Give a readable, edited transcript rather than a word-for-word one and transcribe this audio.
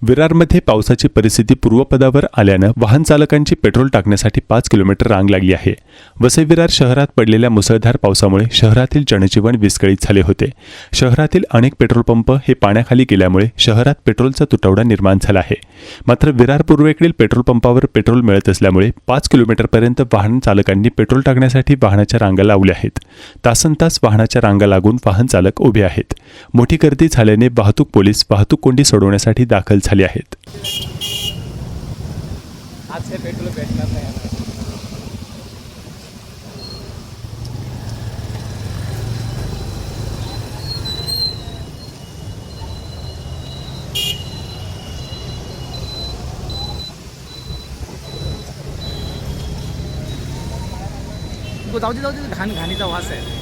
विरारमध्ये पावसाची परिस्थिती पूर्वपदावर आल्यानं वाहन चालकांची पेट्रोल टाकण्यासाठी 5 किलोमीटर रांग लागली आहे. वसई विरार शहरात पडलेल्या मुसळधार पावसामुळे शहरातील जनजीवन विस्कळीत झाले होते. शहरातील अनेक पेट्रोल पंप हे पाण्याखाली गेल्यामुळे शहरात पेट्रोलचा तुटवडा निर्माण झाला आहे. मात्र विरार पूर्वेकडील पेट्रोल पंपावर पेट्रोल मिळत असल्यामुळे 5 किलोमीटरपर्यंत वाहन चालकांनी पेट्रोल टाकण्यासाठी वाहनाच्या रांगा लावल्या आहेत. तासनतास वाहनाच्या रांगा लागून वाहन चालक उभे आहेत. मोठी गर्दी झाल्याने वाहतूक पोलीस वाहतूक कोंडी सोडवण्यासाठी दाखल झाले आहेत. आज हे पेट्रोल भेटणार नाही आता. जाऊ दे घाणीचा वास आहे.